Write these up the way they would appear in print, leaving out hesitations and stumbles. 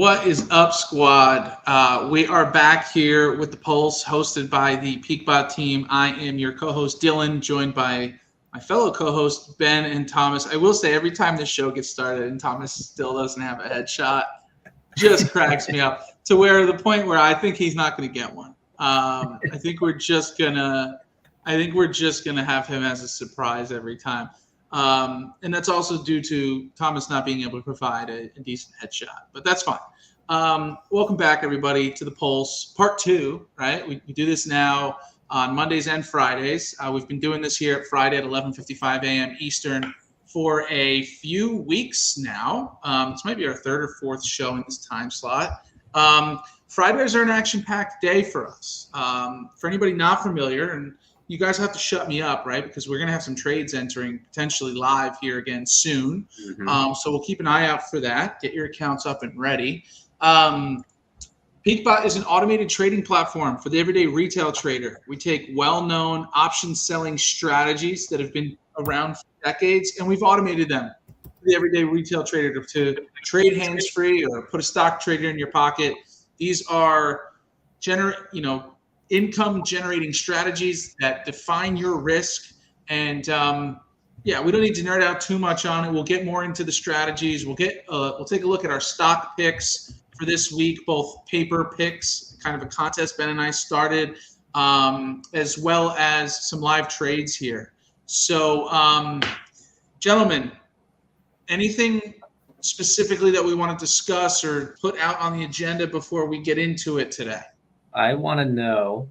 What is up, squad? We are back here with The Pulse, hosted by the PeakBot team. I am your co-host, Dillon, joined by my fellow co-hosts, Ben and Thomas. I will say, every time this show gets started and Thomas still doesn't have a headshot, just cracks me up to the point where I think he's not going to get one. I think we're just gonna have him as a surprise every time. And that's also due to Thomas not being able to provide a decent headshot, but that's fine. Welcome back, everybody, to The Pulse, part 2, right? We do this now on Mondays and Fridays. We've been doing this here at Friday at 11:55 a.m. Eastern for a few weeks now. This might be our third or fourth show in this time slot. Fridays are an action-packed day for us. For anybody not familiar, and you guys have to shut me up, right? Because we're going to have some trades entering potentially live here again soon. Mm-hmm. So we'll keep an eye out for that. Get your accounts up and ready. PeakBot is an automated trading platform for the everyday retail trader. We take well-known option selling strategies that have been around for decades, and we've automated them for the everyday retail trader to trade hands-free or put a stock trader in your pocket. These are income generating strategies that define your risk. And we don't need to nerd out too much on it. We'll get more into the strategies. We'll take a look at our stock picks for this week, both paper picks, kind of a contest Ben and I started, as well as some live trades here. So, gentlemen, anything specifically that we want to discuss or put out on the agenda before we get into it today? I want to know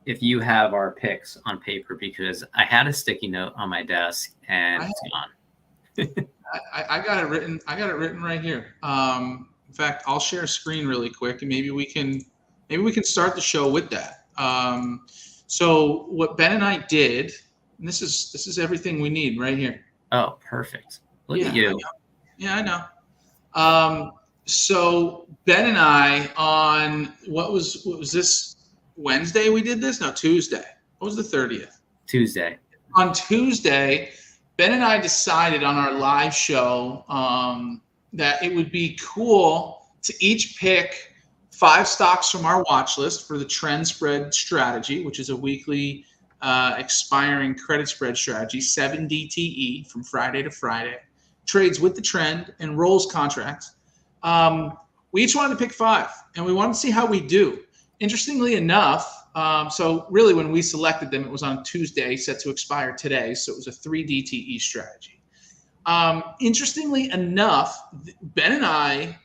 if you have our picks on paper, because I had a sticky note on my desk and it's gone. I got it written. I got it written right here. In fact, I'll share a screen really quick, and maybe we can start the show with that. So what Ben and I did, and this is everything we need right here. Oh, perfect. Look at you. I know. So Ben and I on what was this Wednesday we did this? No, Tuesday. What was the 30th? Tuesday. On Tuesday, Ben and I decided on our live show that it would be cool to each pick 5 stocks from our watch list for the trend spread strategy, which is a weekly expiring credit spread strategy, 7 DTE from Friday to Friday, trades with the trend and rolls contracts. We each wanted to pick 5, and we wanted to see how we do. Interestingly enough, so really when we selected them, it was on Tuesday, set to expire today, so it was a 3 DTE strategy. Interestingly enough, Ben and I,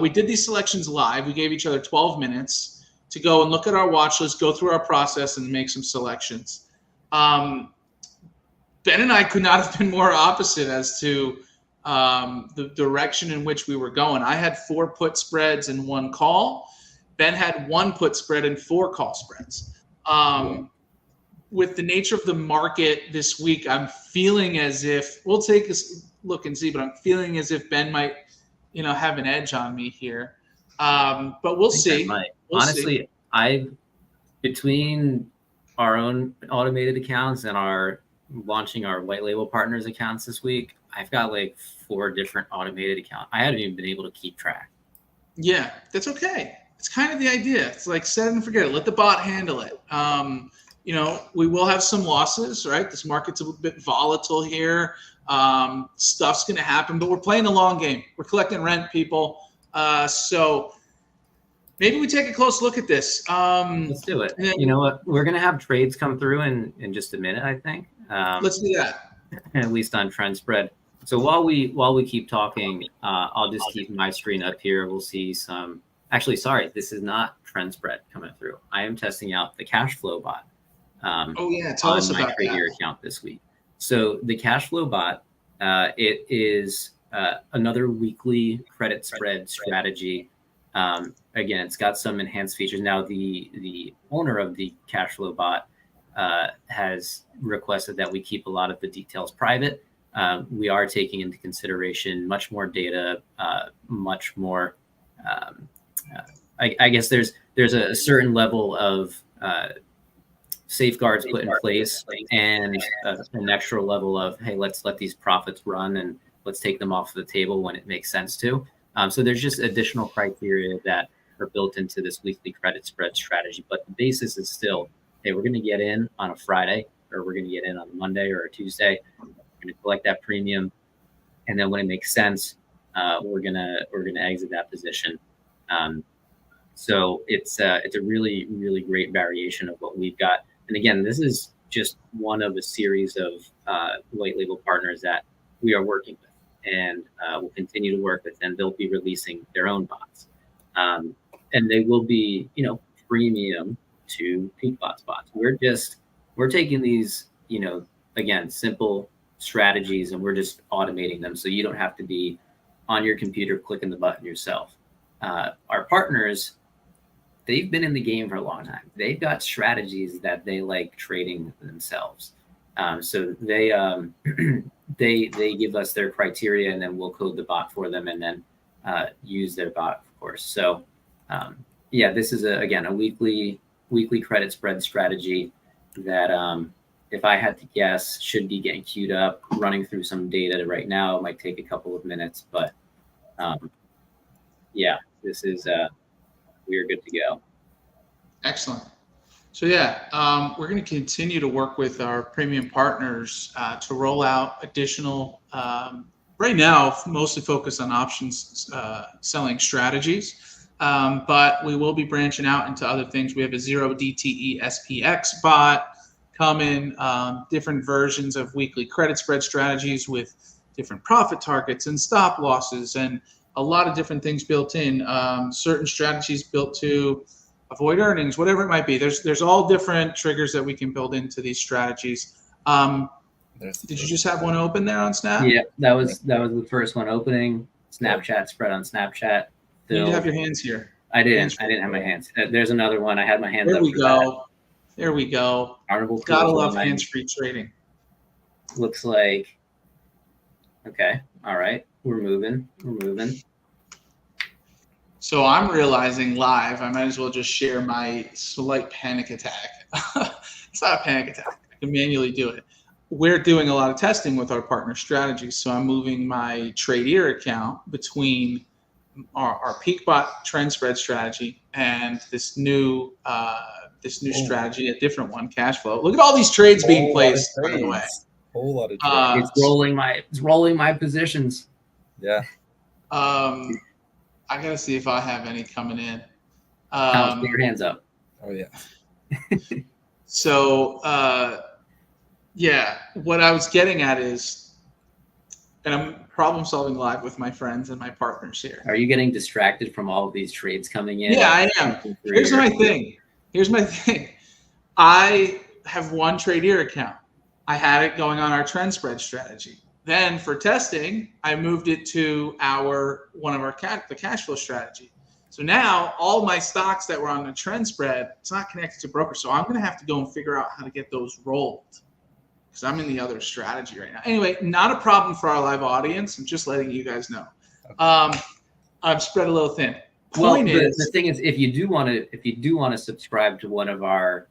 we did these selections live. We gave each other 12 minutes to go and look at our watch list, go through our process, and make some selections. Ben and I could not have been more opposite as to the direction in which we were going. I had 4 put spreads and 1 call. Ben had 1 put spread and 4 call spreads. With the nature of the market this week, I'm feeling as if we'll take a look and see, but I'm feeling as if Ben might, have an edge on me here. But we'll see. Honestly, between our own automated accounts and launching our white label partners accounts this week, I've got like 4 different automated accounts. I haven't even been able to keep track. Yeah, that's okay. It's kind of the idea. It's like set it and forget it. Let the bot handle it. We will have some losses, right? This market's a bit volatile here. Stuff's going to happen, but we're playing the long game. We're collecting rent, people. So maybe we take a close look at this. Let's do it. You know what? We're going to have trades come through in just a minute, I think. Let's do that. At least on trend spread. So while we keep talking, I'll just keep my screen up here. We'll see some. Actually, sorry, this is not trend spread coming through. I am testing out the cash flow bot. Tell us about my Tradier account this week. So the cash flow bot, it is another weekly credit spread strategy. Again, it's got some enhanced features. Now, the owner of the cash flow bot has requested that we keep a lot of the details private. We are taking into consideration much more data, much more. I guess there's a certain level of safeguards put in place and an extra level of, hey, let's let these profits run and let's take them off the table when it makes sense to. So there's just additional criteria that are built into this weekly credit spread strategy. But the basis is still, hey, we're going to get in on a Friday, or we're going to get in on a Monday or a Tuesday. We're going to collect that premium, and then when it makes sense, we're gonna exit that position. So it's a really, really great variation of what we've got. And again, this is just one of a series of white label partners that we are working with, and we'll continue to work with, and they'll be releasing their own bots. And they will be, premium to PeakBot's bots. We're taking these, again, simple strategies, and we're just automating them, so you don't have to be on your computer clicking the button yourself. Our partners, they've been in the game for a long time. They've got strategies that they like trading themselves. So they they give us their criteria, and then we'll code the bot for them, and then use their bot, of course. So this is a weekly credit spread strategy that if I had to guess, should be getting queued up, running through some data right now. It might take a couple of minutes, but this is we're good to go. Excellent. So we're going to continue to work with our premium partners to roll out additional, right now, mostly focused on options selling strategies, but we will be branching out into other things. We have a 0 DTE SPX bot coming, different versions of weekly credit spread strategies with different profit targets and stop losses, and a lot of different things built in, certain strategies built to avoid earnings, whatever it might be. There's all different triggers that we can build into these strategies. Did you just have one open there on Snap? Yeah, that was the first one opening. Snapchat spread on Snapchat. You have your hands here. I didn't have my hands. There's another one. I had my hands there up. There we go. Carnival. Gotta love hands-free trading. Looks like. Okay. All right. We're moving. So I'm realizing live, I might as well just share my slight panic attack. It's not a panic attack. I can manually do it. We're doing a lot of testing with our partner strategies. So I'm moving my Tradier account between our PeakBot trend spread strategy and this new strategy, a different one, cash flow. Look at all these trades being placed, by the way. Whole lot of trades. It's rolling my positions. Yeah. I gotta see if I have any coming in. Put your hands up. Oh yeah. So what I was getting at is, and I'm problem solving live with my friends and my partners here. Are you getting distracted from all of these trades coming in? Yeah, I am. Here's my thing. I have one Tradier account. I had it going on our trend spread strategy. Then for testing, I moved it to the cash flow strategy. So now all my stocks that were on the trend spread, it's not connected to broker. So I'm going to have to go and figure out how to get those rolled because I'm in the other strategy right now. Anyway, not a problem for our live audience. I'm just letting you guys know. I've spread a little thin. The thing is, if you do want to subscribe to one of our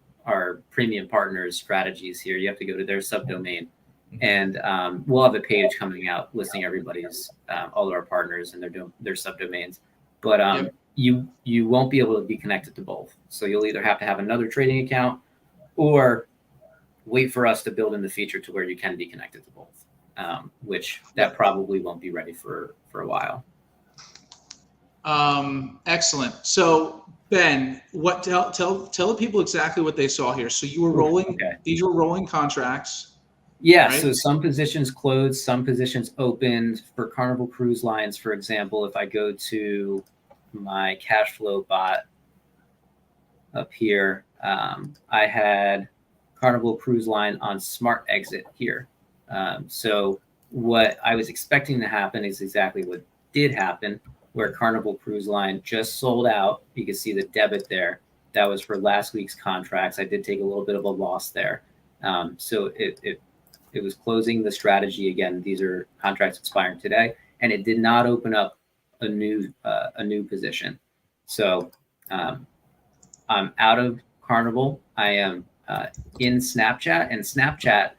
premium partners strategies here, you have to go to their subdomain. And we'll have a page coming out listing everybody's all of our partners and their subdomains. But you won't be able to be connected to both. So you'll either have to have another trading account or wait for us to build in the feature to where you can be connected to both, which that probably won't be ready for a while. Excellent. So Ben, tell the people exactly what they saw here. So you were rolling. Okay. These were rolling contracts. Yeah, right? So some positions closed, some positions opened. For Carnival Cruise Lines, for example, if I go to my cash flow bot up here, I had Carnival Cruise Line on smart exit here. So what I was expecting to happen is exactly what did happen, where Carnival Cruise Line just sold out. You can see the debit there. That was for last week's contracts. I did take a little bit of a loss there. So it was closing the strategy again. These are contracts expiring today, and it did not open up a new position. So I'm out of Carnival. I am in Snapchat, and Snapchat.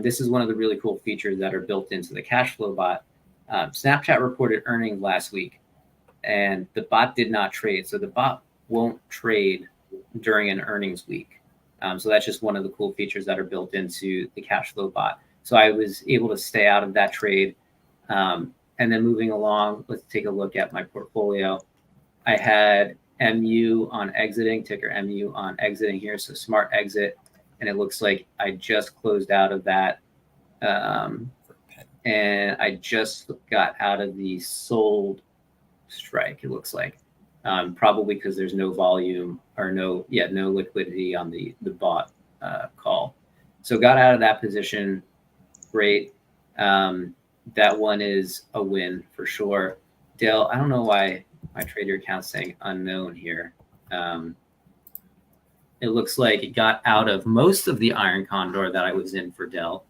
This is one of the really cool features that are built into the cash flow bot. Snapchat reported earnings last week, and the bot did not trade. So the bot won't trade during an earnings week. So that's just one of the cool features that are built into the cash flow bot. So I was able to stay out of that trade. And then moving along, let's take a look at my portfolio. I had MU on exiting, ticker MU on exiting here. So smart exit. And it looks like I just closed out of that. And I just got out of the sold strike, it looks like. Probably because there's no volume or no liquidity on the bought call. So got out of that position. Great. That one is a win for sure. Dell, I don't know why my trader account's saying unknown here. It looks like it got out of most of the iron condor that I was in for Dell.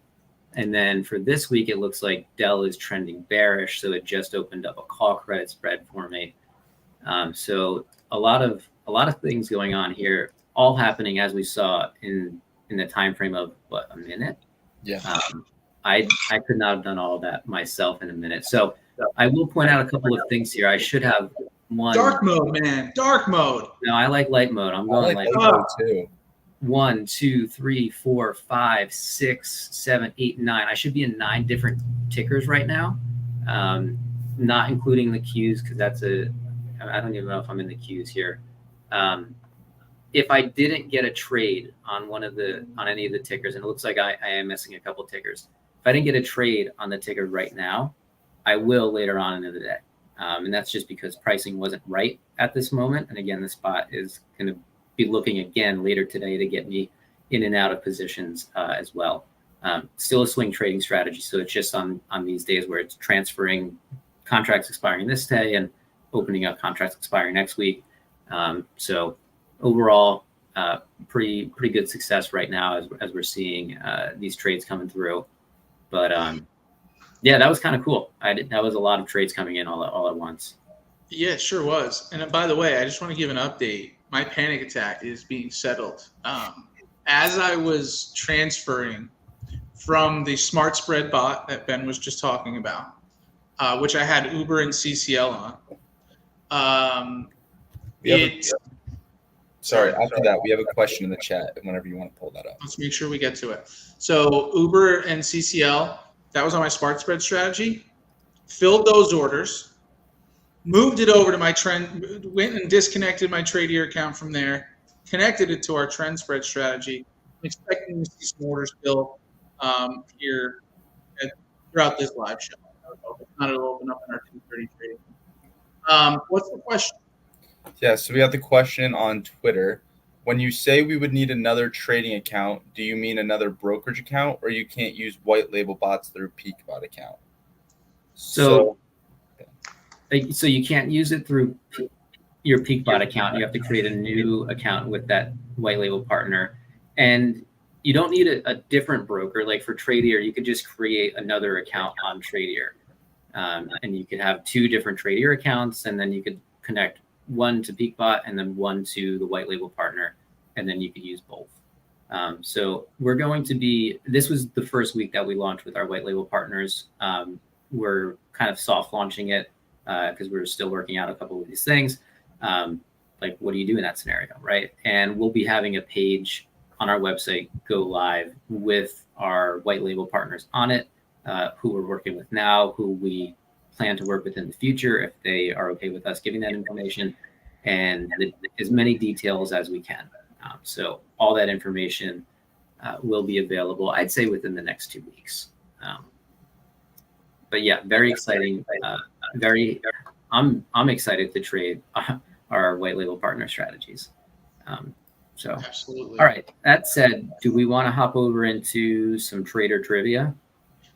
And then for this week, it looks like Dell is trending bearish. So it just opened up a call credit spread for me. So a lot of things going on here, all happening as we saw in the time frame of what, a minute? Yeah. I could not have done all of that myself in a minute. So I will point out a couple of things here. I should have one. Dark mode, man. Dark mode. No, I like light mode. I'm going like light mode too. 1, 2, 3, 4, 5, 6, 7, 8, 9. I should be in 9 different tickers right now, not including the Qs because I don't even know if I'm in the Qs here. If I didn't get a trade on any of the tickers, and it looks like I am missing a couple tickers. If I didn't get a trade on the ticker right now, I will later on in the day. And that's just because pricing wasn't right at this moment. And again, the spot is going to be looking again later today to get me in and out of positions as well. Still a swing trading strategy. So it's just on these days where it's transferring contracts expiring this day and opening up contracts expiring next week. So overall, pretty good success right now as we're seeing these trades coming through. But yeah, that was kind of cool. That was a lot of trades coming in all at once. Yeah, it sure was. And by the way, I just want to give an update. My panic attack is being settled. As I was transferring from the smart spread bot that Ben was just talking about, which I had Uber and CCL on. Sorry, after that, we have a question in the chat whenever you want to pull that up. Let's make sure we get to it. So Uber and CCL, that was on my smart spread strategy. Filled those orders, moved it over to my trend, went and disconnected my Tradier account from there, connected it to our trend spread strategy. I'm expecting to see some orders fill here throughout this live show. If not, it'll open up in our 2:30 trading. What's the question? Yeah, so we have the question on Twitter. When you say we would need another trading account, do you mean another brokerage account, or you can't use white label bots through PeakBot account? So you can't use it through your PeakBot account. You have to create a new account with that white label partner. And you don't need a different broker. Like for Tradier, you could just create another account on Tradier. And you could have 2 different Tradier accounts, and then you could connect one to PeakBot and then one to the white label partner, and then you could use both. So we're going to be, this was the first week that we launched with our white label partners. We're kind of soft launching it because we're still working out a couple of these things. Like, what do you do in that scenario, right? And we'll be having a page on our website go live with our white label partners on it, who we're working with now, who we plan to work with in the future if they are okay with us giving that information, and as many details as we can. So all that information will be available, I'd say, within the next 2 weeks. But yeah, very exciting. I'm excited to trade our white label partner strategies. So Absolutely. All right. That said, do we want to hop over into some trader trivia?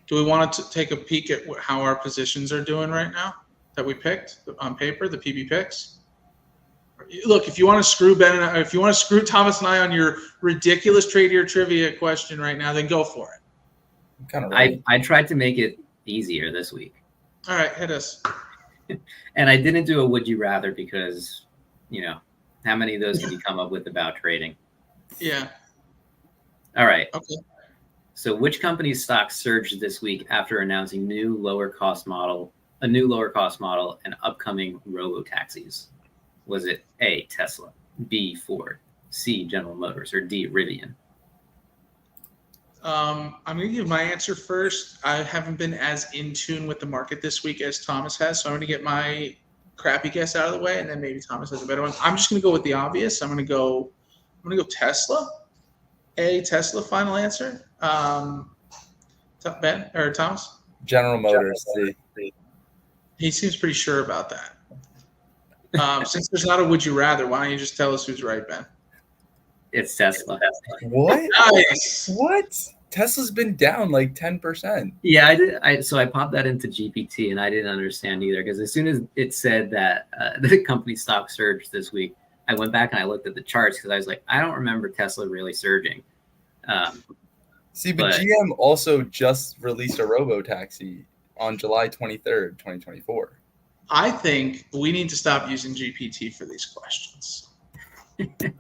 Do we want to take a peek at how our positions are doing right now that we picked on paper, the PB picks? Look, if you want to screw Ben and if you want to screw Thomas and I on your ridiculous Tradier trivia question right now, then go for it. I'm kind of right. I tried to make it easier this week. All right, hit us. And I didn't do a would you rather because, how many of those can you come up with about trading? Yeah. All right. Okay. So which company's stock surged this week after announcing new lower cost model a new lower cost model, and upcoming robo taxis? Was it A, Tesla, B, Ford, C, General Motors, or D, Rivian? I'm going to give my answer first. I haven't been as in tune with the market this week as Thomas has, so I'm going to get my crappy guess out of the way, and then maybe Thomas has a better one. I'm just going to go with the obvious. I'm going to go Tesla. A, Tesla. Final answer. Ben or Thomas? General Motors. C. He seems pretty sure about that. Since there's not a would you rather, why don't you just tell us who's right, Ben? It's Tesla. What? Nice. What? Tesla's been down like 10%. Yeah, I did. So I popped that into GPT, and I didn't understand either, because as soon as it said that the company stock surged this week, I went back and I looked at the charts, because I was like, I don't remember Tesla really surging. But GM also just released a robo-taxi on July 23rd, 2024. I think we need to stop using GPT for these questions.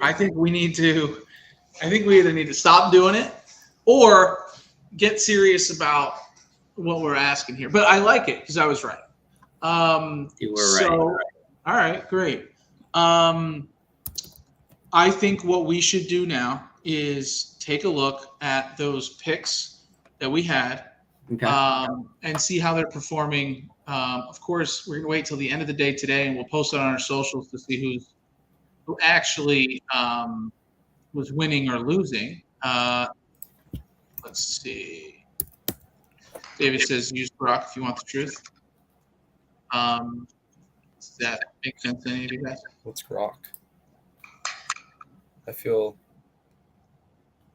I think we either need to stop doing it or get serious about what we're asking here. But I like it because I was right. You were right. All right, great. I think what we should do now is take a look at those picks that we had, and see how they're performing. Of course, we're going to wait till the end of the day today, and we'll post it on our socials to see who actually was winning or losing. Let's see. David says, use Grok if you want the truth. Does that make sense to any of you guys? What's Grok? I feel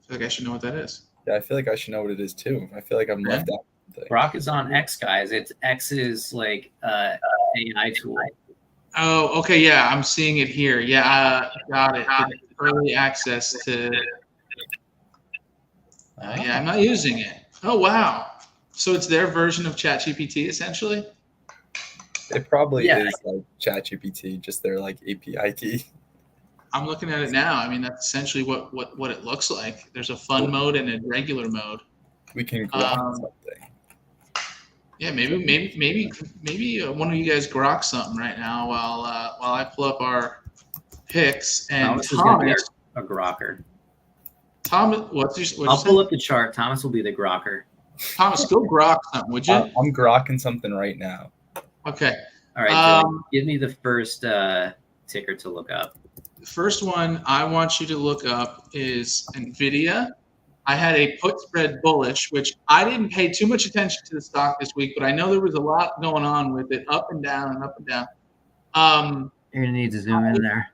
like I should know what that is. Yeah, I feel like I should know what it is too. I feel like I'm left out. Grok is on X, guys. It's X's like AI tool. Oh, okay. Yeah, I'm seeing it here. Yeah, got it. Early access to. Yeah, I'm not using it. Oh, wow. So it's their version of ChatGPT, essentially? It probably is like ChatGPT, just their like API key. I'm looking at it now. I mean, that's essentially what it looks like. There's a fun mode and a regular mode. We can grok something. Yeah, maybe one of you guys grok something right now while I pull up our picks. And Thomas, a grokker. Thomas, I'll pull up the chart. Thomas will be the grokker. Thomas, go grok something, would you? I'm grokking something right now. Okay. All right. Give me the first ticker to look up. The first one I want you to look up is NVIDIA. I had a put spread bullish, which I didn't pay too much attention to the stock this week, but I know there was a lot going on with it, up and down and up and down. You're going to need to zoom in there.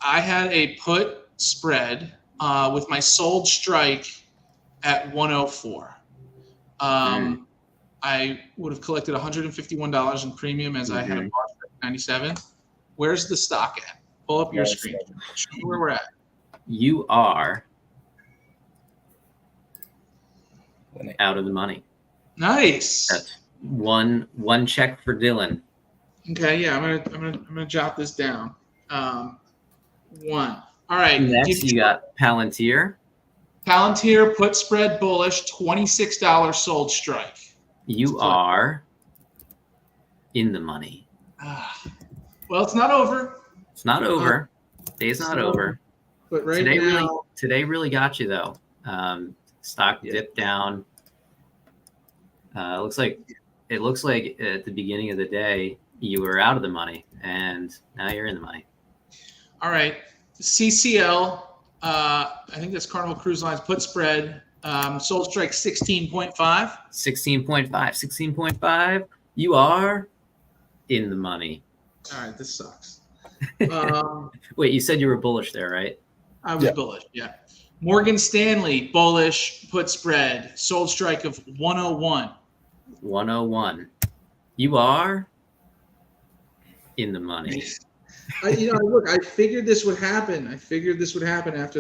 I had a put spread with my sold strike at 104. I would have collected $151 in premium as I had a bought at 97. Where's the stock at? Pull up your screen. Show me where we're at. You are out of the money. Nice. That's one check for Dillon. Okay, yeah, I'm gonna jot this down. One. All right. Next, you got Palantir. Palantir put spread bullish, $26 sold strike. You are in the money. Well, it's not over. It's not over. Day's not over. But today really got you though. Stock dipped down. It looks like at the beginning of the day you were out of the money, and now you're in the money. All right, CCL. I think that's Carnival Cruise Lines put spread. Sold strike 16.5. 16.5. You are in the money. All right, this sucks. Wait, you said you were bullish there, right? I was bullish, yeah. Morgan Stanley, bullish, put spread, sold strike of 101. 101. You are in the money. Look, I figured this would happen. After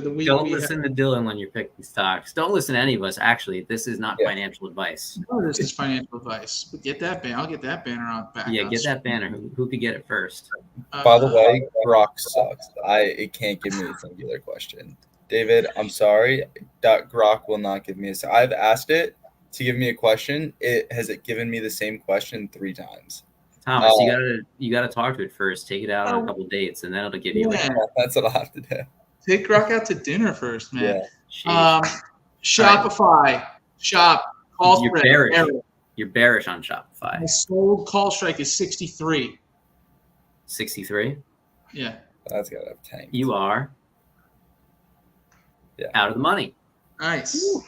the week. Don't listen to Dillon when you're picking stocks. Don't listen to any of us. Actually, this is not financial advice. No, this is financial advice. But get that banner. I'll get that banner on back. Yeah, get that banner. Who could get it first? By the way, Grok sucks. It can't give me a singular question. David, I'm sorry. Grok will not give me a. I've asked it to give me a question, it has given me the same question 3 times. Thomas, you gotta talk to it first. Take it out on a couple dates, and then it'll give you. That's what I'll have to do. Take Rock out to dinner first, man. Yeah. Shopify, call You're spread. bearish. You're bearish on Shopify. My sold call strike is 63. 63? Yeah. That's gotta have tanked. You are out of the money. Nice. Ooh.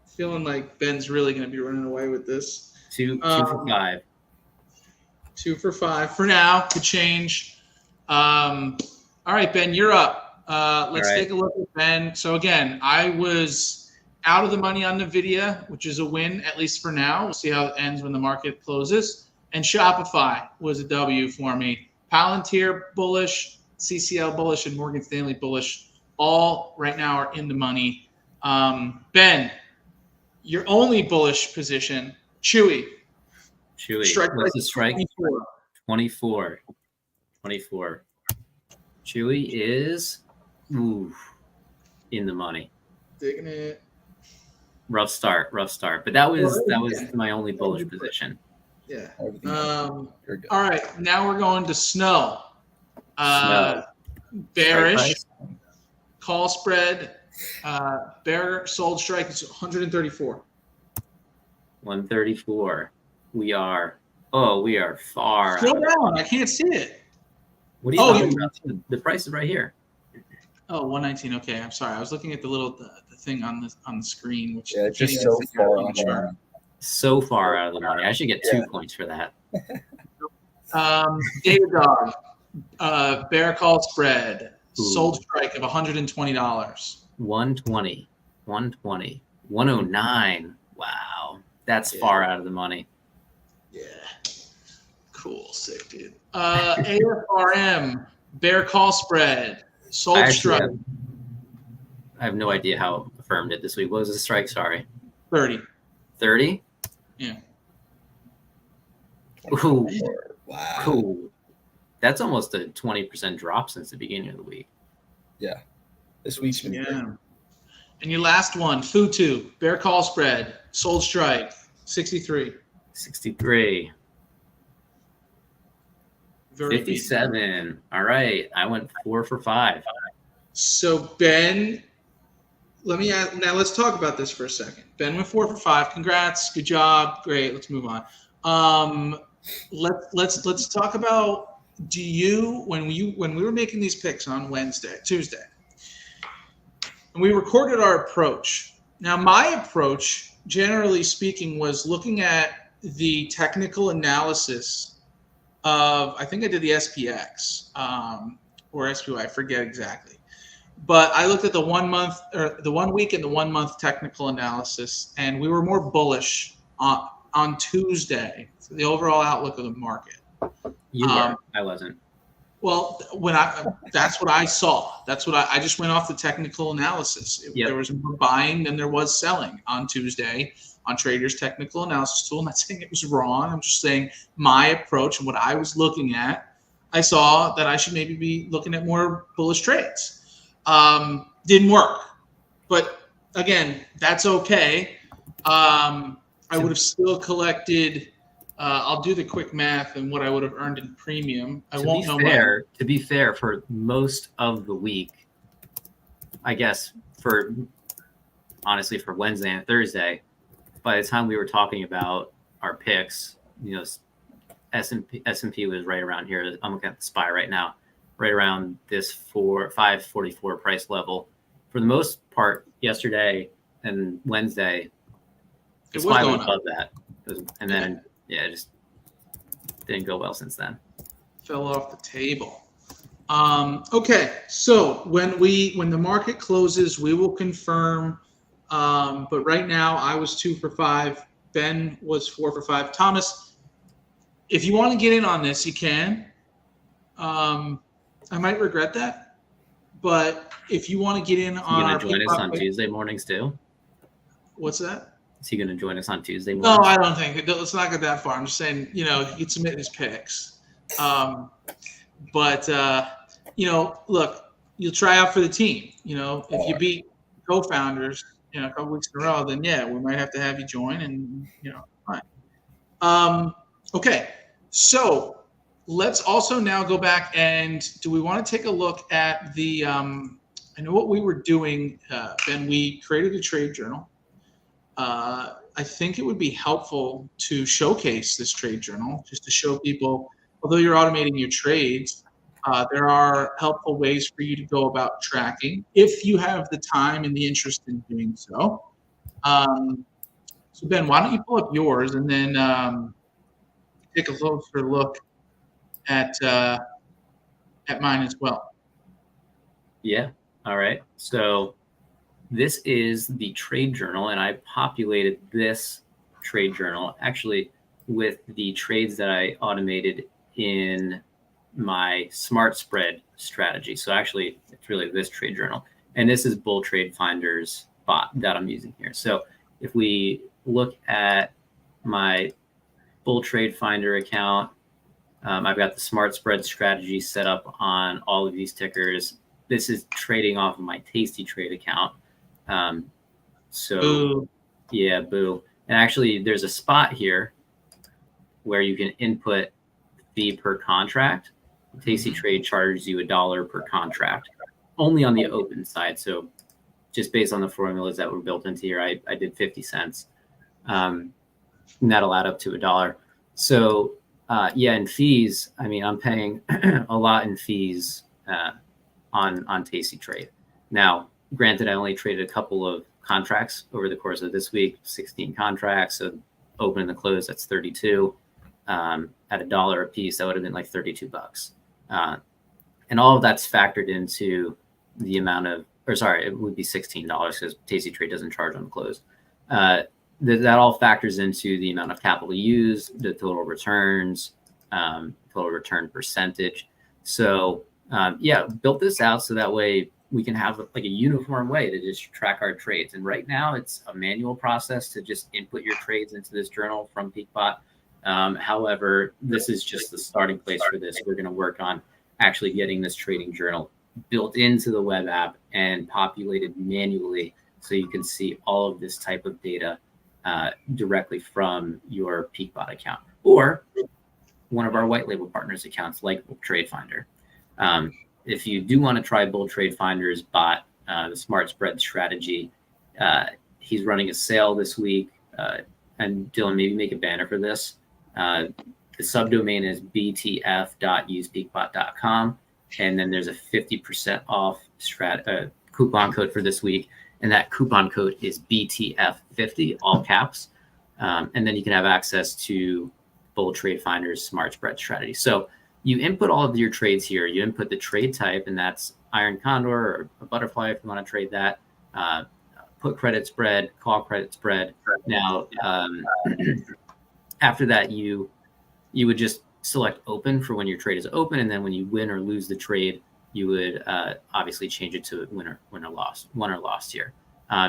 Feeling like Ben's really going to be running away with this. 2 for 5. 2 for 5 for now. Could change. All right, Ben, you're up. Let's take a look at Ben. So again, I was out of the money on NVIDIA, which is a win, at least for now. We'll see how it ends when the market closes. And Shopify was a W for me. Palantir bullish, CCL bullish, and Morgan Stanley bullish. All right now are in the money. Ben, your only bullish position, Chewy. What's the strike? 24. Chewy is in the money. Digging it. Rough start. But that was my only bullish position. Yeah. All right. Now we're going to Snow. Bearish. Call spread. Bear sold strike is 134. 134. We are far. Slow down. I can't see it. What are you talking about? The price is right here. Oh, 119. Okay, I'm sorry. I was looking at the little the thing on the screen, which it's just so far on the chart. So far out of the money. I should get 2 points for that. Data Dog, bear call spread, sold strike of $120. 120, 109. Wow, that's far out of the money. Yeah, cool, sick, dude. AFRM, bear call spread, sold strike. I have no idea how Affirm did this week. What was the strike? Sorry, 30. 30. Yeah. Ooh. Wow. Cool. That's almost a 20% drop since the beginning of the week. Yeah. This week's been great. And your last one, Futu, bear call spread, sold strike, 63. 63. 57. All right. I went 4 for 5. So Ben, let's talk about this for a second. Ben went 4 for 5. Congrats. Good job. Great. Let's move on. Let's talk about, when we were making these picks on Tuesday, and we recorded our approach. Now, my approach, generally speaking, was looking at the technical analysis of, I think I did the SPX or SPY, I forget exactly. But I looked at the 1 month or the 1 week and the 1 month technical analysis, and we were more bullish on Tuesday for the overall outlook of the market. You were. I wasn't. Well, that's what I saw. That's what I just went off the technical analysis. There was more buying than there was selling on Tuesday on Trader's technical analysis tool. I'm not saying it was wrong. I'm just saying my approach and what I was looking at, I saw that I should maybe be looking at more bullish trades. Didn't work. But again, that's okay. I would have still collected. I'll do the quick math and what I would have earned in premium. To be fair, for most of the week, I guess honestly for Wednesday and Thursday, by the time we were talking about our picks, S&P was right around here. I'm looking at the SPY right now, right around this 544 price level. For the most part, yesterday and Wednesday, the SPY went above that, and then. Yeah, it just didn't go well since then. Fell off the table. Okay, so when the market closes, we will confirm. But right now, I was 2 for 5. Ben was 4 for 5. Thomas, if you want to get in on this, you can. I might regret that, but if you want to get in on, you going to join us on Tuesday mornings too? What's that? Is he going to join us on Tuesday morning? No, I don't think. Let's not get that far. I'm just saying, he could submit his picks. Look, you'll try out for the team. If you beat co-founders a couple weeks in a row, then yeah, we might have to have you join, and fine. Okay, so let's also now go back, and do we want to take a look at the? I know what we were doing, Ben. We created a trade journal. I think it would be helpful to showcase this trade journal, just to show people, although you're automating your trades, there are helpful ways for you to go about tracking if you have the time and the interest in doing so. So Ben, why don't you pull up yours and then take a closer look at mine as well. Yeah. All right. So this is the trade journal, and I populated this trade journal actually with the trades that I automated in my smart spread strategy. So actually, it's really this trade journal, and this is Bull Trade Finder's bot that I'm using here. So if we look at my Bull Trade Finder account, I've got the smart spread strategy set up on all of these tickers. This is trading off of my Tasty Trade account. Boo. Yeah, boo. And actually, there's a spot here where you can input fee per contract. Tasty Trade charges you $1 per contract, only on the open side. So just based on the formulas that were built into here, I did 50 cents. And that'll add up to $1. So yeah, in fees, I mean, I'm paying a lot in fees on Tasty Trade. Now, granted, I only traded a couple of contracts over the course of this week, 16 contracts. So open and the close, that's 32. At $1 a piece, that would have been like 32 bucks. And all of that's factored into the amount of, or sorry, it would be $16 because Tasty Trade doesn't charge on the close. That all factors into the amount of capital used, the total returns, total return percentage. So yeah, built this out so that way we can have like a uniform way to just track our trades. And right now it's a manual process to just input your trades into this journal from PeakBot. However, this is just the starting place for this. We're going to work on actually getting this trading journal built into the web app and populated manually so you can see all of this type of data directly from your PeakBot account or one of our white label partners accounts like Bull Trade Finder. If you do want to try Bull Trade Finder's bot, the smart spread strategy, he's running a sale this week. And Dillon, maybe make a banner for this. The subdomain is btf.usepeakbot.com. And then there's a 50% off coupon code for this week. And that coupon code is BTF50, all caps. And then you can have access to Bull Trade Finder's smart spread strategy. So you input all of your trades here. You input the trade type, and that's Iron Condor or a butterfly if you want to trade that. Put credit spread, call credit spread. Now, after that, you would just select open for when your trade is open, and then when you win or lose the trade, you would obviously change it to win or lost here.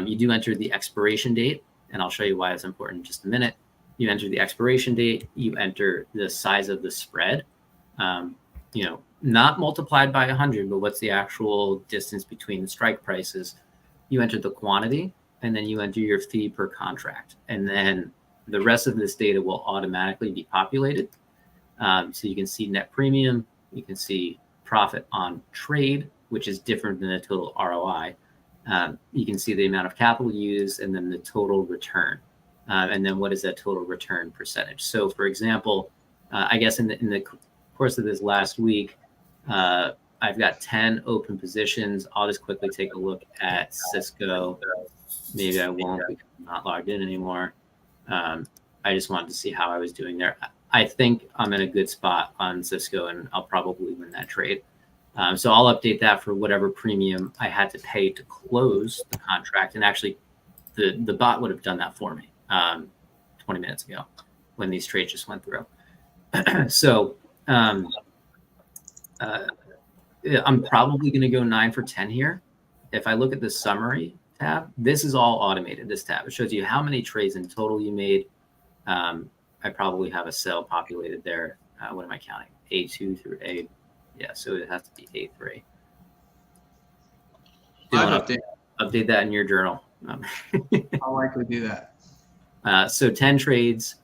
You do enter the expiration date, and I'll show you why it's important in just a minute. You enter the expiration date. You enter the size of the spread. Not multiplied by 100, but what's the actual distance between the strike prices? You enter the quantity, and then you enter your fee per contract. And then the rest of this data will automatically be populated. So you can see net premium, you can see profit on trade, which is different than the total ROI. You can see the amount of capital used and then the total return. And then what is that total return percentage? So for example, I guess in the course of this last week, I've got 10 open positions. I'll just quickly take a look at Cisco. Maybe I won't because I'm not logged in anymore. I just wanted to see how I was doing there. I think I'm in a good spot on Cisco, and I'll probably win that trade. So I'll update that for whatever premium I had to pay to close the contract. And actually, the bot would have done that for me 20 minutes ago when these trades just went through. So I'm probably going to go 9 for 10 here. If I look at the summary tab, this is all automated. This tab, it shows you how many trades in total you made. I probably have a cell populated there. What am I counting? A2 through A. Yeah, so it has to be A3. Update that in your journal. I'll likely do that. So 10 trades,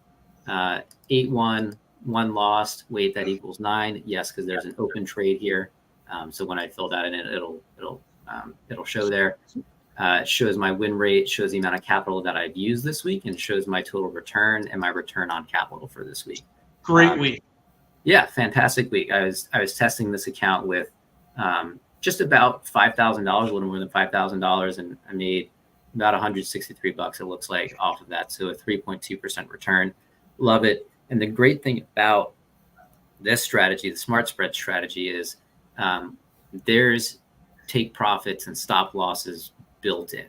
8 won, 1 lost. Wait, that equals 9. Yes, because there's an open trade here. So when I fill that in, it'll show there. It shows my win rate, shows the amount of capital that I've used this week, and shows my total return and my return on capital for this week. Great week. Yeah, fantastic week. I was testing this account with just about $5,000, a little more than $5,000, and I made about $163. It looks like off of that, so a 3.2% return. Love it. And the great thing about this strategy, the smart spread strategy, is there's take profits and stop losses built in,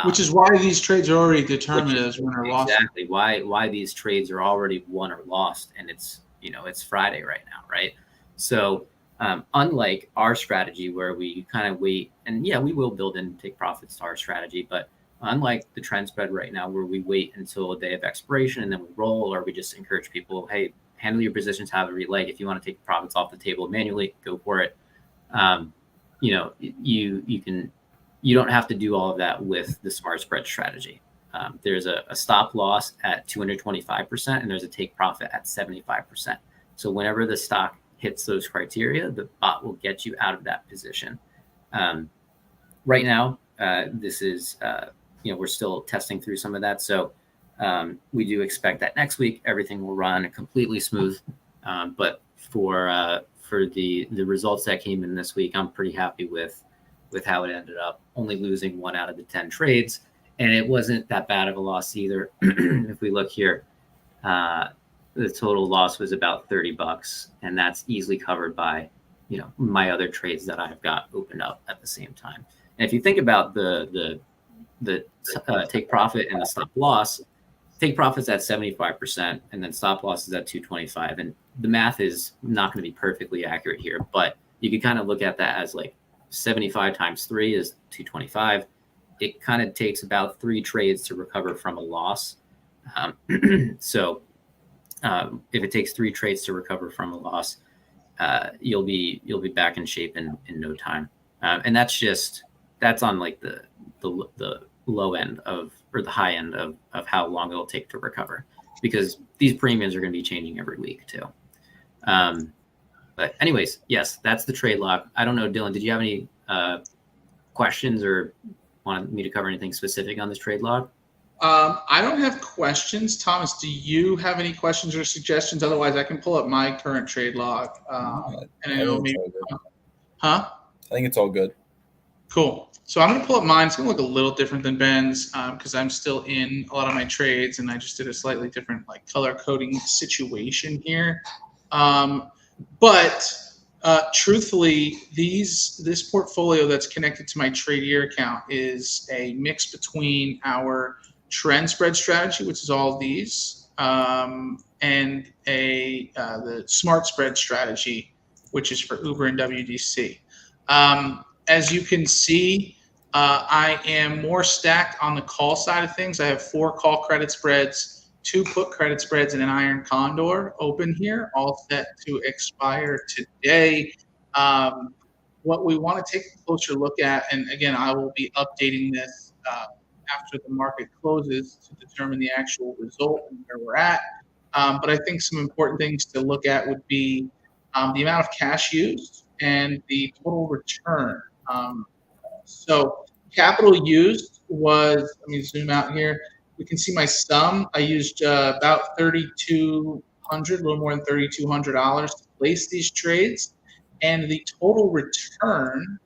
which is why these trades are already determined as win or loss. Exactly why these trades are already won or lost, and it's Friday right now, right? So unlike our strategy where we kind of wait, and yeah, we will build in take profits to our strategy, but unlike the trend spread right now where we wait until a day of expiration and then we roll, or we just encourage people, hey, handle your positions, have every leg. If you want to take profits off the table manually, go for it. You don't have to do all of that with the smart spread strategy. There's a stop loss at 225%, and there's a take profit at 75%. So whenever the stock hits those criteria, the bot will get you out of that position. Right now, this is, we're still testing through some of that. So we do expect that next week, everything will run completely smooth. But for the results that came in this week, I'm pretty happy with how it ended up, only losing 1 out of the 10 trades. And it wasn't that bad of a loss either. If we look here, the total loss was about $30, and that's easily covered by, my other trades that I've got opened up at the same time. And if you think about the take profit and the stop loss, take profit's at 75%, and then stop loss is at 225. And the math is not going to be perfectly accurate here, but you can kind of look at that as like 75 times 3 is 225. It kind of takes about 3 trades to recover from a loss. So if it takes 3 trades to recover from a loss, you'll be back in shape in no time. And that's on like the low end or the high end of how long it'll take to recover, because these premiums are going to be changing every week too. But anyways, yes, that's the trade lock. I don't know, Dillon, did you have any questions or wanted me to cover anything specific on this trade lock? I don't have questions. Thomas, do you have any questions or suggestions? Otherwise, I can pull up my current trade log. I think it's all good. Cool. So I'm going to pull up mine. It's going to look a little different than Ben's because I'm still in a lot of my trades, and I just did a slightly different color coding situation here. But truthfully, this portfolio that's connected to my Tradier account is a mix between our trend spread strategy, which is all of these, and the smart spread strategy, which is for Uber and WDC. As you can see, I am more stacked on the call side of things. I have 4 call credit spreads, 2 put credit spreads, and an iron condor open here, all set to expire today. What we want to take a closer look at, and again, I will be updating this after the market closes to determine the actual result and where we're at. But I think some important things to look at would be the amount of cash used and the total return. So capital used was, let me zoom out here. We can see my sum. I used about $3,200, a little more than $3,200 to place these trades. And the total return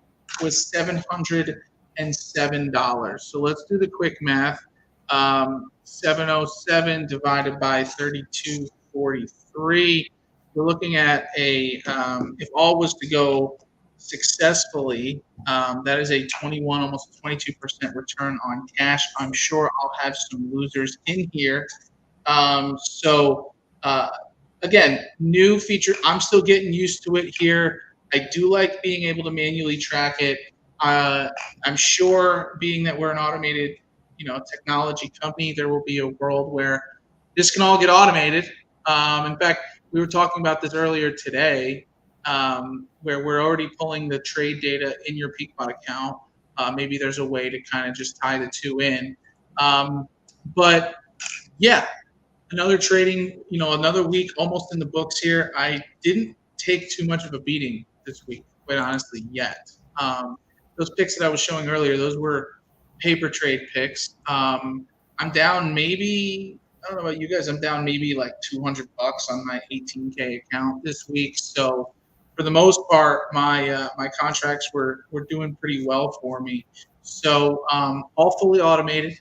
was $707. So let's do the quick math. 707 divided by 3243. We're looking at if all was to go successfully, that is a 21, almost 22% return on cash. I'm sure I'll have some losers in here. Again, new feature. I'm still getting used to it here. I do like being able to manually track it. I'm sure, being that we're an automated, technology company, there will be a world where this can all get automated. In fact, we were talking about this earlier today, where we're already pulling the trade data in your PeakBot account. maybe there's a way to kind of just tie the two in. But yeah, another week almost in the books here. I didn't take too much of a beating this week, quite honestly, yet. Those picks that I was showing earlier, those were paper trade picks. I'm down maybe, I don't know about you guys, I'm down maybe like $200 on my 18K account this week. So for the most part, my contracts were doing pretty well for me. So all fully automated.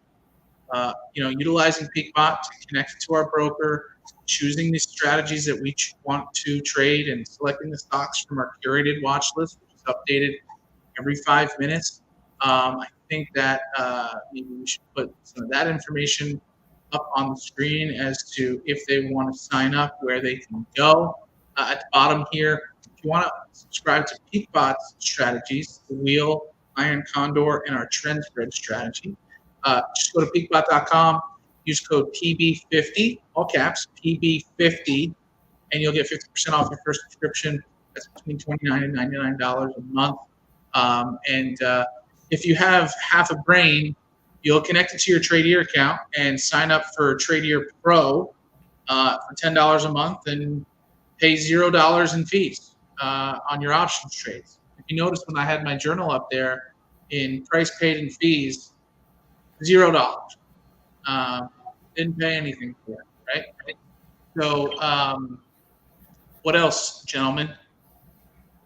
Utilizing PeakBot to connect to our broker, choosing the strategies that we want to trade, and selecting the stocks from our curated watch list, which is updated every 5 minutes. I think that maybe we should put some of that information up on the screen as to if they want to sign up, where they can go. At the bottom here, if you want to subscribe to PeakBot's strategies, the wheel, iron condor, and our trend spread strategy, just go to peakbot.com, use code PB50, all caps, PB50, and you'll get 50% off your first subscription. That's between $29 and $99 a month. If you have half a brain, you'll connect it to your Tradier account and sign up for Tradier Pro for $10 a month and pay $0 in fees on your options trades. If you notice, when I had my journal up there in price paid and fees, $0. Didn't pay anything for it, right? So, what else, gentlemen?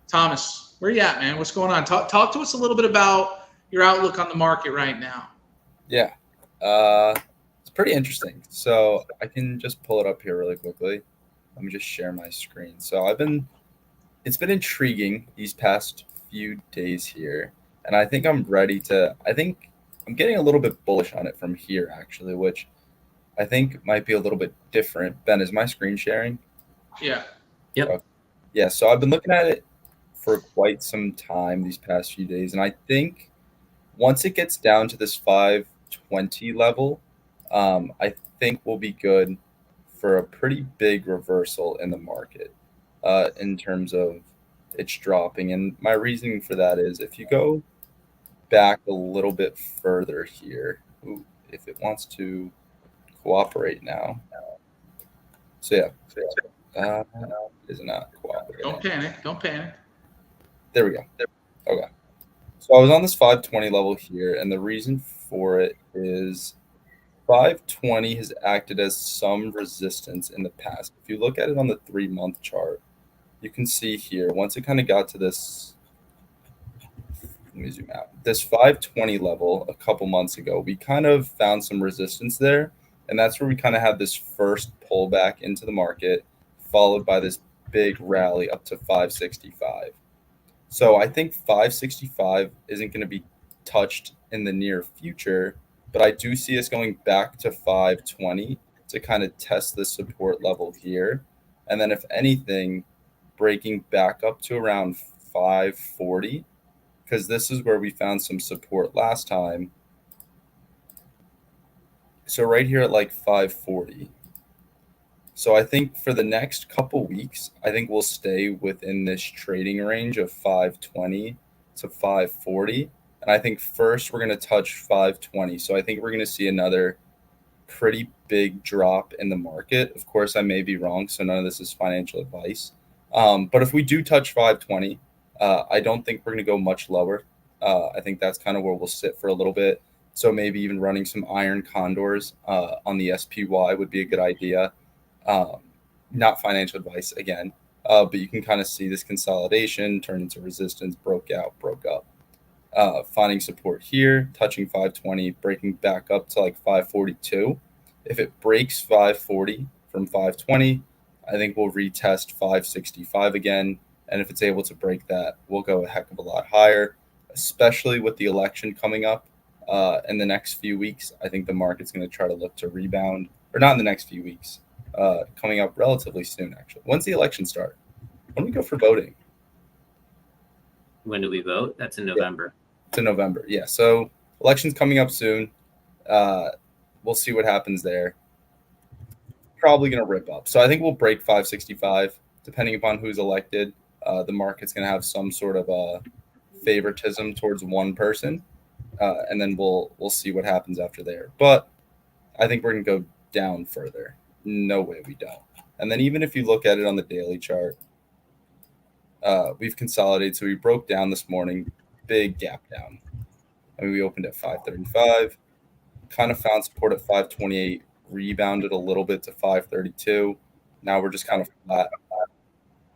Thomas, where you at, man? What's going on? Talk to us a little bit about your outlook on the market right now. Yeah, it's pretty interesting. So I can just pull it up here really quickly. Let me just share my screen. So it's been intriguing these past few days here, and I think I'm ready to. I'm getting a little bit bullish on it from here, actually, which I think might be a little bit different. Ben, is my screen sharing? Yeah. Yep. Okay. Yeah, so I've been looking at it for quite some time these past few days, and I think once it gets down to this 520 level, I think we'll be good for a pretty big reversal in the market in terms of it's dropping. And my reasoning for that is if you go back a little bit further here, if it wants to cooperate now. So yeah, it is not cooperating. Don't panic. There we go. Okay. So I was on this 520 level here, and the reason for it is 520 has acted as some resistance in the past. If you look at it on the 3-month chart, you can see here, once it kind of got to this, let me zoom out, this 520 level a couple months ago, we kind of found some resistance there. And that's where we kind of had this first pullback into the market, followed by this big rally up to 565. So I think 565 isn't going to be touched in the near future, but I do see us going back to 520 to kind of test the support level here. And then if anything, breaking back up to around 540, because this is where we found some support last time. So right here at like 540. So I think for the next couple weeks, I think we'll stay within this trading range of 520 to 540. And I think first we're going to touch 520. So I think we're going to see another pretty big drop in the market. Of course, I may be wrong, so none of this is financial advice. But if we do touch 520, I don't think we're going to go much lower. I think that's kind of where we'll sit for a little bit. So maybe even running some iron condors on the SPY would be a good idea. Not financial advice again, but you can kind of see this consolidation turn into resistance, broke out, broke up. Finding support here, touching 520, breaking back up to like 542. If it breaks 540 from 520, I think we'll retest 565 again. And if it's able to break that, we'll go a heck of a lot higher, especially with the election coming up in the next few weeks. I think the market's going to try to look to rebound, or not in the next few weeks, coming up relatively soon, actually. When's the election start? When do we go for voting? When do we vote? That's in November. Yeah, it's in November, yeah. So election's coming up soon. We'll see what happens there. Probably going to rip up. So I think we'll break 565, depending upon who's elected. The market's going to have some sort of favoritism towards one person. and then we'll see what happens after there. But I think we're going to go down further. No way we don't. And then even if you look at it on the daily chart, we've consolidated. So we broke down this morning, big gap down. I mean, we opened at 535, kind of found support at 528, rebounded a little bit to 532. Now we're just kind of flat.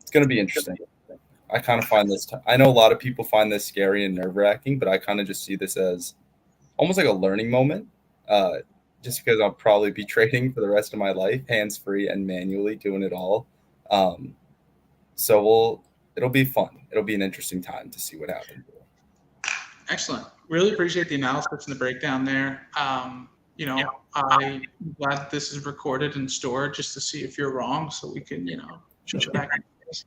It's going to be interesting. I kind of find this, I know a lot of people find this scary and nerve-wracking, but I kind of just see this as almost like a learning moment, just because I'll probably be trading for the rest of my life, hands-free and manually doing it all. So it'll be fun. It'll be an interesting time to see what happens. Excellent. Really appreciate the analysis and the breakdown there. I'm glad that this is recorded and stored just to see if you're wrong, so we can, show it back in the face.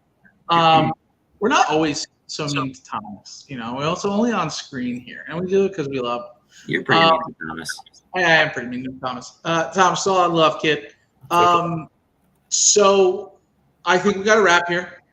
We're not always so mean to Thomas. We're also only on screen here, and we do it because we love him. You're pretty mean to Thomas. I am pretty mean to Thomas. Thomas, still on love, kid. So I think we got a wrap here.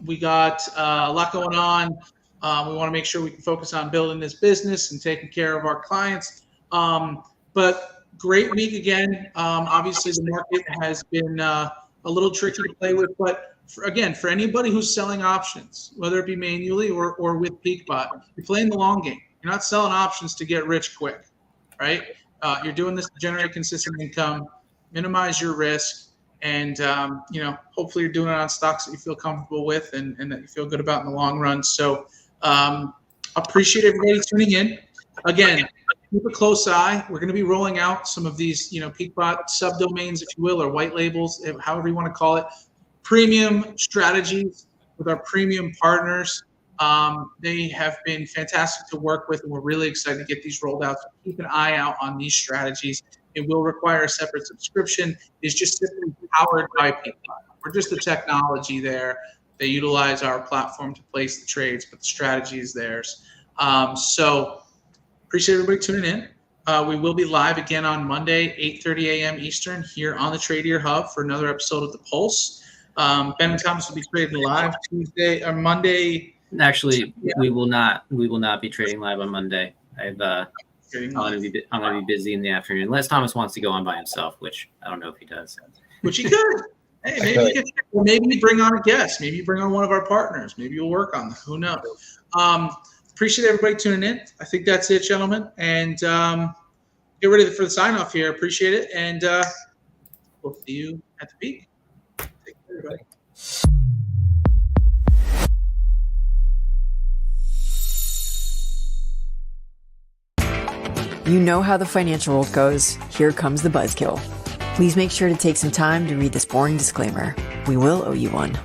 We got a lot going on. We want to make sure we can focus on building this business and taking care of our clients. But great week again. Obviously, the market has been a little tricky to play with. But for anybody who's selling options, whether it be manually or with PeakBot, you're playing the long game. You're not selling options to get rich quick, right? You're doing this to generate consistent income, minimize your risk, and hopefully you're doing it on stocks that you feel comfortable with and that you feel good about in the long run. So appreciate everybody tuning in. Again, keep a close eye. We're going to be rolling out some of these, PeakBot subdomains, if you will, or white labels, however you want to call it, premium strategies with our premium partners. They have been fantastic to work with, and we're really excited to get these rolled out. So keep an eye out on these strategies. It will require a separate subscription. It's just simply powered by PeakBot. We're just the technology there. They utilize our platform to place the trades, but the strategy is theirs. So appreciate everybody tuning in. We will be live again on Monday, 8:30 a.m. Eastern, here on the Tradier Hub for another episode of The Pulse. Ben and Thomas will be trading live Tuesday or Monday. Actually, we will not be trading live on Monday. I'm going to be busy in the afternoon, unless Thomas wants to go on by himself, which I don't know if he does. Which he could. Hey, maybe you bring on a guest. Maybe you bring on one of our partners. Maybe you'll work on that. Who knows? Appreciate everybody tuning in. I think that's it, gentlemen. And get ready for the sign-off here. Appreciate it. And we'll see you at the peak. Take care, everybody. You know how the financial world goes. Here comes the buzzkill. Please make sure to take some time to read this boring disclaimer. We will owe you one.